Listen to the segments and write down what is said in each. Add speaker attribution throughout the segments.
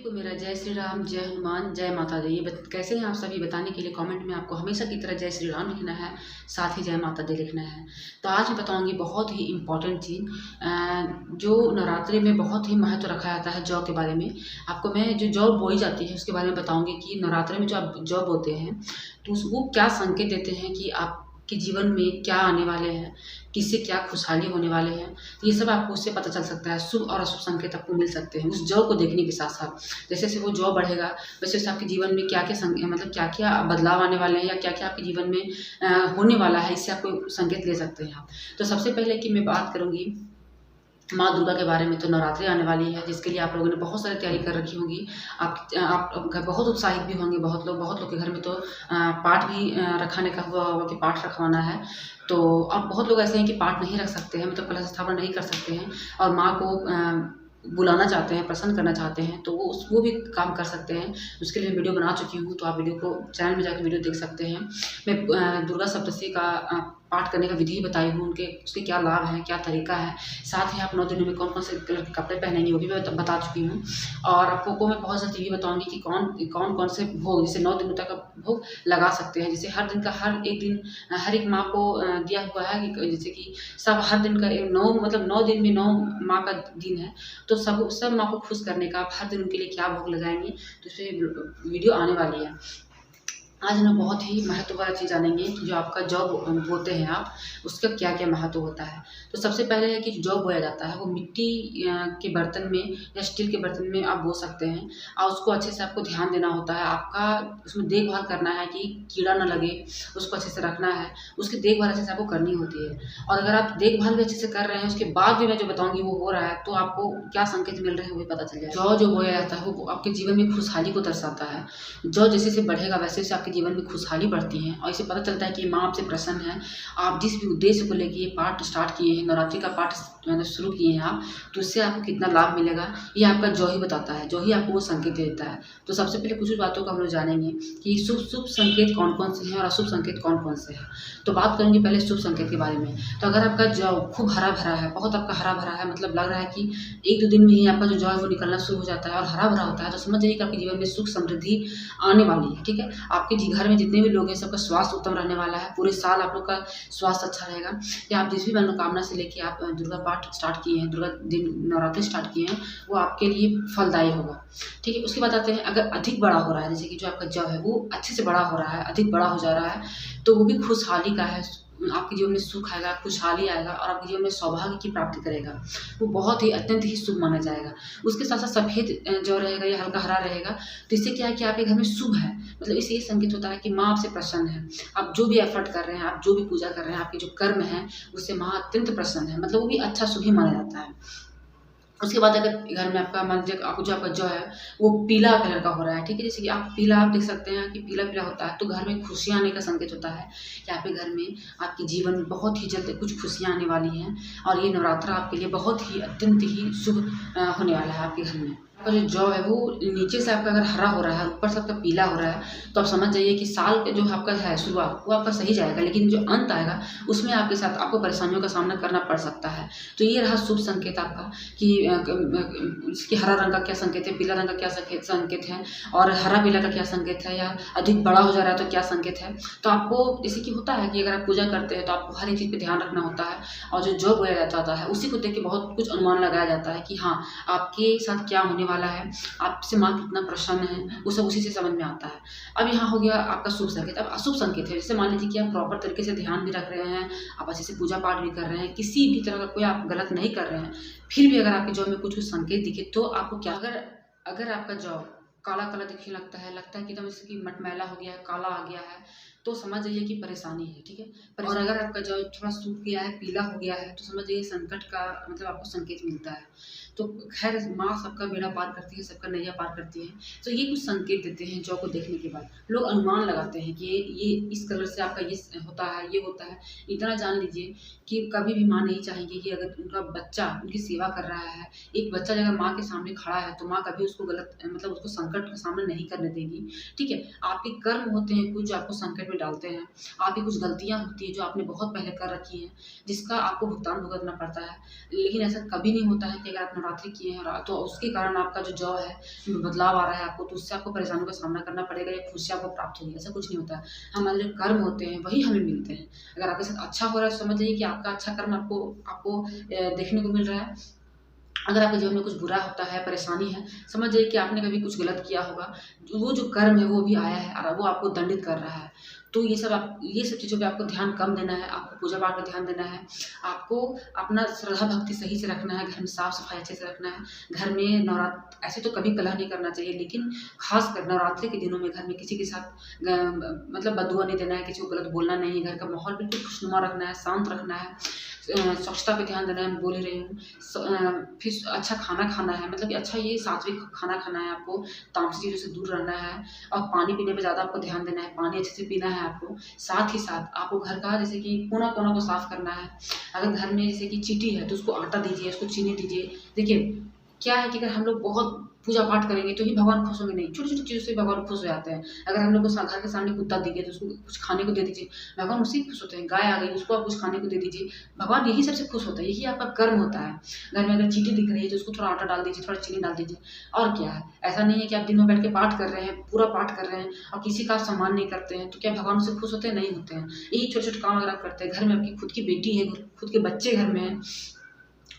Speaker 1: को मेरा जय श्री राम, जय हनुमान, जय माता दी। ये कैसे हैं आप सभी बताने के लिए कमेंट में आपको हमेशा की तरह जय श्री राम लिखना है, साथ ही जय माता दी लिखना है। तो आज मैं बताऊंगी बहुत ही इम्पोर्टेंट चीज़ जो नवरात्रि में बहुत ही महत्व रखा जाता है जौ के बारे में। आपको मैं जो जौ बोई जाती है उसके बारे में बताऊंगी कि नवरात्रि में जो आप जौ बोते हैं तो वो क्या संकेत देते हैं कि आप कि जीवन में क्या आने वाले हैं, किससे क्या खुशहाली होने वाले हैं। तो ये सब आपको उससे पता चल सकता है। शुभ और अशुभ संकेत आपको मिल सकते हैं उस जौ को देखने के साथ साथ। जैसे जैसे वो जौ बढ़ेगा वैसे वैसे आपके जीवन में क्या क्या मतलब क्या क्या बदलाव आने वाले हैं या क्या क्या आपके जीवन में होने वाला है, इससे आपको संकेत ले सकते हैं आप। तो सबसे पहले कि मैं बात करूँगी माँ दुर्गा के बारे में। तो नवरात्रि आने वाली है जिसके लिए आप लोगों ने बहुत सारी तैयारी कर रखी होगी। आप घर बहुत उत्साहित भी होंगे। बहुत लोग के घर में तो पाठ भी रखाने का हुआ होगा कि पाठ रखवाना है। तो अब बहुत लोग ऐसे हैं कि पाठ नहीं रख सकते हैं, मतलब कलश स्थापना नहीं कर सकते हैं और माँ को बुलाना चाहते हैं, प्रसन्न करना चाहते हैं, तो वो भी काम कर सकते हैं। उसके लिए वीडियो बना चुकी हूँ, तो आप वीडियो को चैनल में जाकर वीडियो देख सकते हैं। मैं दुर्गा सप्तशती का पाठ करने का विधि बताई हूँ, उसके क्या लाभ हैं, क्या तरीका है। साथ ही आप 9 दिनों में कौन कौन से कलर के कपड़े पहनेंगे वो भी मैं बता चुकी हूँ। और आपको मैं बहुत सारी चीज़ें बताऊँगी कि कौन कौन से भोग, जैसे 9 दिनों तक आप भोग लगा सकते हैं। जैसे हर दिन का हर एक दिन हर एक माँ को दिया हुआ है कि जैसे कि सब हर दिन का 9 मतलब 9 दिन में 9 माँ का दिन है, तो सब माँ को खुश करने का आप हर दिन उनके लिए क्या भोग लगाएंगे, तो इस पर वीडियो आने वाली है। आज हम बहुत ही महत्वपूर्ण चीज़ जानेंगे कि जो आपका जौ बोते हैं आप, उसका क्या क्या महत्व होता है। तो सबसे पहले है कि जौ बोया जाता है वो मिट्टी के बर्तन में या स्टील के बर्तन में आप बो सकते हैं। और उसको अच्छे से आपको ध्यान देना होता है। आपका उसमें देखभाल करना है कि कीड़ा ना लगे, उसको अच्छे से रखना है, उसकी देखभाल अच्छे से आपको करनी होती है। और अगर आप देखभाल भी अच्छे से कर रहे हैं उसके बाद भी मैं जो बताऊँगी वो हो रहा है, तो आपको क्या संकेत मिल रहे हैं वो भी पता चल जाएगा। जौ जो बोया जाता है वो आपके जीवन में खुशहाली को दर्शाता है। जौ जैसे जैसे बढ़ेगा वैसे वैसे आपके जीवन में खुशहाली बढ़ती है और इससे पता चलता है कि माँ आपसे प्रसन्न है। आप जिस भी उद्देश्य को लेकर ये पाठ स्टार्ट किए हैं, नवरात्रि का पाठ मतलब शुरू किए हैं आप, तो उससे आपको कितना लाभ मिलेगा ये आपका जौ ही बताता है। जौ ही आपको वो संकेत देता है। तो सबसे पहले कुछ बातों को हम लोग जानेंगे कि शुभ संकेत कौन कौन से हैं और अशुभ संकेत कौन कौन से हैं। तो बात करूँगी पहले शुभ संकेत के बारे में। तो अगर आपका जौ खूब हरा भरा है, बहुत आपका हरा भरा है, मतलब लग रहा है कि 1-2 दिन में ही आपका जो जौ है वो निकलना शुरू हो जाता है और हरा भरा होता है, तो समझ जाइए कि आपके जीवन में सुख समृद्धि आने वाली है। ठीक है, आपके घर में जितने भी लोग हैं सबका स्वास्थ्य उत्तम रहने वाला है। पूरे साल आप लोग का स्वास्थ्य अच्छा रहेगा। या आप जिस भी मनोकामना से लेके आप दुर्गा पाठ स्टार्ट किए हैं, दुर्गा दिन नवरात्रि स्टार्ट किए हैं, वो आपके लिए फलदायी होगा। ठीक है, उसके बाद आते हैं अगर अधिक बड़ा हो रहा है, जैसे कि जो आपका जौ है वो अच्छे से बड़ा हो रहा है, अधिक बड़ा हो जा रहा है, तो वो भी खुशहाली का है। आपके जीवन में सुख आएगा, खुशहाली आएगा और आपके जीवन में सौभाग्य की प्राप्ति करेगा। वो बहुत ही अत्यंत ही शुभ माना जाएगा। उसके साथ साथ सफ़ेद जो रहेगा या हल्का हरा रहेगा, तो इससे क्या है कि आपके घर में शुभ है। मतलब इससे ये संकेत होता है कि माँ आपसे प्रसन्न है। आप जो भी एफर्ट कर रहे हैं, आप जो भी पूजा कर रहे हैं, आपके जो कर्म हैं उससे माँ अत्यंत प्रसन्न है, मतलब वो भी अच्छा शुभ ही माना जाता है। उसके बाद अगर घर में आपका मान लीजिए आपको जो आपका जौ है वो पीला कलर का हो रहा है, ठीक है, जैसे कि आप पीला आप देख सकते हैं कि पीला होता है, तो घर में खुशियाँ आने का संकेत होता है कि आपके घर में आपके जीवन में बहुत ही जल्द कुछ खुशियाँ आने वाली हैं और ये नवरात्रा आपके लिए बहुत ही अत्यंत ही शुभ होने वाला है आपके घर में। आपका जो जौ है वो नीचे से आपका अगर हरा हो रहा है, ऊपर से आपका पीला हो रहा है, तो आप समझ जाइए कि साल का जो आपका है शुरुआत वो आपका सही जाएगा, लेकिन जो अंत आएगा उसमें आपके साथ आपको परेशानियों का सामना करना पड़ सकता है। तो ये रहा शुभ संकेत आपका कि इसके हरा रंग का क्या संकेत है, पीला रंग का क्या संकेत है और हरा पीला का क्या संकेत है, या अधिक बड़ा हो जा रहा है तो क्या संकेत है। तो आपको जैसे कि होता है कि अगर आप पूजा करते हैं तो आपको हर एक चीज़ पे ध्यान रखना होता है और जो जौ बोया जाता है उसी को देख के बहुत कुछ अनुमान लगाया जाता है कि हाँ आपके साथ क्या होने वाला है, आपसे माँ कितना प्रसन्न है, वो सब उसी से समझ में आता है। अब यहाँ हो गया आपका शुभ संकेत। अब अशुभ संकेत है, जैसे मान लीजिए कि आप प्रॉपर तरीके से ध्यान भी रख रहे हैं, आप अच्छे से पूजा पाठ भी कर रहे हैं, किसी भी तरह का कोई आप गलत नहीं कर रहे हैं, फिर भी अगर आपके जौ में कुछ संकेत दिखे तो आपको क्या, अगर आपका जौ काला दिखने लगता है कि एकदम जैसे कि मटमैला हो गया है, काला आ गया है, तो समझ जाइए कि परेशानी है। ठीक है, और अगर आपका जौ थोड़ा सूख गया है, पीला हो गया है, तो समझ जाइए संकट का मतलब आपको संकेत मिलता है। तो खैर माँ सबका बेड़ा पार करती है, सबका नैया पार करती है। तो ये कुछ संकेत देते हैं जौ को देखने के बाद। लोग अनुमान लगाते हैं कि ये इस कलर से आपका ये होता है, ये होता है। इतना जान लीजिए कि कभी भी माँ नहीं चाहेंगी कि अगर उनका बच्चा उनकी सेवा कर रहा है, एक बच्चा अगर माँ के सामने खड़ा है तो माँ कभी उसको गलत मतलब उसको संकट का सामना नहीं करने देगी। ठीक है, आपके कर्म होते हैं कुछ जो आपको संकट में भी डालते हैं, आपकी कुछ गलतियाँ होती हैं जो आपने बहुत पहले कर रखी हैं, जिसका आपको भुगतान भुगतना पड़ता है। लेकिन ऐसा कभी नहीं होता है कि अगर आप नवरात्रि किए हैं और तो उसके कारण आपका जो जॉ है, बदलाव आ रहा है आपको, तो उससे आपको परेशानियों का सामना करना पड़ेगा या खुशियाँ आपको प्राप्त होंगी, ऐसा कुछ नहीं होता है। हमारे जो कर्म होते हैं वही हमें मिलते हैं। अगर आपके साथ अच्छा हो रहा है तो समझ जाइए कि आपका अच्छा कर्म आपको आपको देखने को मिल रहा है। अगर आपके जीवन में कुछ बुरा होता है, परेशानी है, समझ जाइए कि आपने कभी कुछ गलत किया होगा। वो जो कर्म है वो भी आया है और वो आपको दंडित कर रहा है। तो ये सब चीज़ों पे आपको ध्यान कम देना है, आपको पूजा-पाठ पे ध्यान देना है। आपको अपना श्रद्धा भक्ति सही से रखना है, घर में साफ-सफाई अच्छे से रखना है। घर में ऐसे तो कभी कलह नहीं करना चाहिए, लेकिन ख़ासकर नवरात्रि के दिनों में घर में किसी के साथ मतलब बददुआ नहीं देना है, किसी को गलत बोलना नहीं है, घर का माहौल बिल्कुल खुशनुमा रखना है, शांत रखना है। स्वच्छता पे ध्यान देना है, मैं बोल ही रही हूँ। फिर अच्छा खाना खाना है, मतलब कि अच्छा ये सात्विक खाना खाना है आपको, तामसी चीज़ों से दूर रहना है और पानी पीने पे ज़्यादा आपको ध्यान देना है, पानी अच्छे से पीना है आपको। साथ ही साथ आपको घर का जैसे कि कोना-कोना को साफ करना है। अगर घर में जैसे कि चींटी है तो उसको आटा दीजिए, उसको चीनी दीजिए। देखिए, क्या है कि अगर हम लोग बहुत पूजा-पाठ करेंगे तो ही भगवान खुश होंगे, नहीं, छोटी-छोटी चीज़ों से भगवान खुश हो जाते हैं। अगर हम लोग को घर के सामने कुत्ता दिखे तो उसको कुछ खाने को दे दीजिए, भगवान उसी से खुश होते हैं। गाय आ गई, उसको आप कुछ खाने को दे दीजिए, भगवान यही सबसे खुश होता है, यही आपका कर्म होता है। घर में अगर चींटी दिख रही है तो उसको थोड़ा आटा डाल दीजिए, थोड़ा चीनी डाल दीजिए, और क्या है। ऐसा नहीं है कि आप दिन में बैठ के पाठ कर रहे हैं, पूरा पाठ कर रहे हैं और किसी का आप सम्मान नहीं करते हैं, तो क्या भगवान उससे खुश होते हैं? नहीं होते हैं। यही छोटे-छोटे काम अगर आप करते हैं, घर में आपकी खुद की बेटी है, खुद के बच्चे घर में हैं,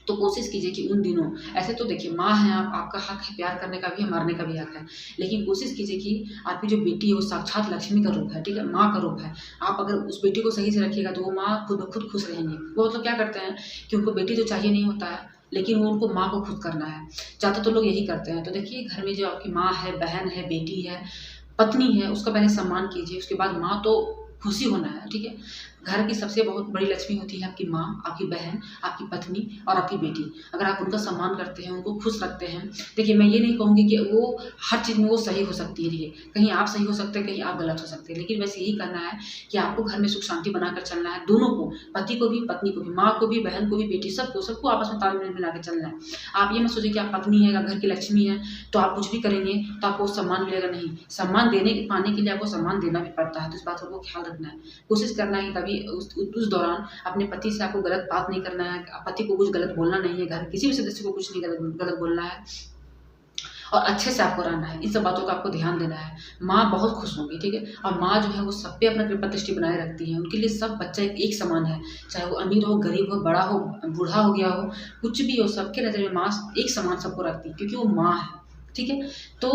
Speaker 1: तो कोशिश कीजिए कि उन दिनों ऐसे तो देखिए, माँ हैं आप, आपका हक है प्यार करने का भी है, मारने का भी हक है। लेकिन कोशिश कीजिए कि आपकी जो बेटी है वो साक्षात लक्ष्मी का रूप है, ठीक है? माँ का रूप है। आप अगर उस बेटी को सही से रखिएगा तो वो माँ खुद ब खुद खुश रहेंगी। वो मतलब क्या करते हैं कि उनको बेटी तो चाहिए नहीं होता है, लेकिन वो उनको माँ को खुश करना है। ज़्यादातर तो लोग यही करते हैं। तो देखिए, घर में जो आपकी माँ है, बहन है, बेटी है, पत्नी है, उसका पहले सम्मान कीजिए, उसके बाद माँ तो खुशी होना है, ठीक है? घर की सबसे बहुत बड़ी लक्ष्मी होती है आपकी माँ, आपकी बहन, आपकी पत्नी और आपकी बेटी। अगर आप उनका सम्मान करते हैं, उनको खुश रखते हैं, देखिए मैं ये नहीं कहूँगी कि वो हर चीज़ में वो सही हो सकती है, देखिए, कहीं आप सही हो सकते हैं, कहीं आप गलत हो सकते हैं। लेकिन बस यही करना है कि आपको घर में सुख शांति बनाकर चलना है, दोनों को, पति को भी, पत्नी को भी, माँ को भी, बहन को भी, बेटी सबको, सबको आपस में तालमेल मिला के चलना है। आप ये मत सोचिए कि आप पत्नी हैं, आप घर की लक्ष्मी हैं, तो आप कुछ भी करेंगे तो आपको सम्मान मिलेगा, नहीं। सम्मान पाने के लिए आपको सम्मान देना भी पड़ता है, तो इस बात को ख्याल रखना है। कोशिश करना है कि कभी उस दौरान अपने पति से आपको गलत बात नहीं करना है, पति को कुछ गलत बोलना नहीं है, घर किसी भी सदस्य को कुछ नहीं गलत बोलना है और अच्छे से आपको रहना है। इन सब बातों का आपको ध्यान देना है। माँ बहुत खुश होंगी, ठीक है? और माँ जो है वो सब पे अपना कृपा दृष्टि बनाए रखती है। उनके लिए सब बच्चा एक समान है, चाहे वो अमीर हो, गरीब हो, बड़ा हो, बूढ़ा हो गया हो, कुछ भी हो, सबके नज़र में माँ एक समान सबको रखती है, क्योंकि वो माँ है, ठीक है? तो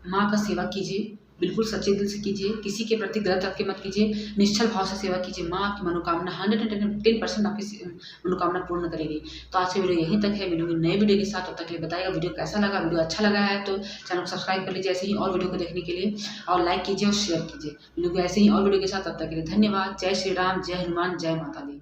Speaker 1: माँ का सेवा कीजिए, बिल्कुल सच्चे दिल से कीजिए, किसी के प्रति गलत रख के मत कीजिए, निश्चल भाव से सेवा कीजिए। माँ आपकी मनोकामना 110% आपकी मनोकामना पूर्ण करेगी। तो आज की वीडियो यहीं तक है, मिलूंगी नए वीडियो के साथ, तब तक के लिए बताइएगा वीडियो कैसा लगा। वीडियो अच्छा लगा है तो चैनल को सब्सक्राइब कर लीजिए ऐसे ही और वीडियो को देखने के लिए, और लाइक कीजिए और शेयर कीजिए। मिलूंगी ऐसे ही और वीडियो के साथ, तब तक के लिए धन्यवाद। जय श्री राम, जय हनुमान, जय माता दी।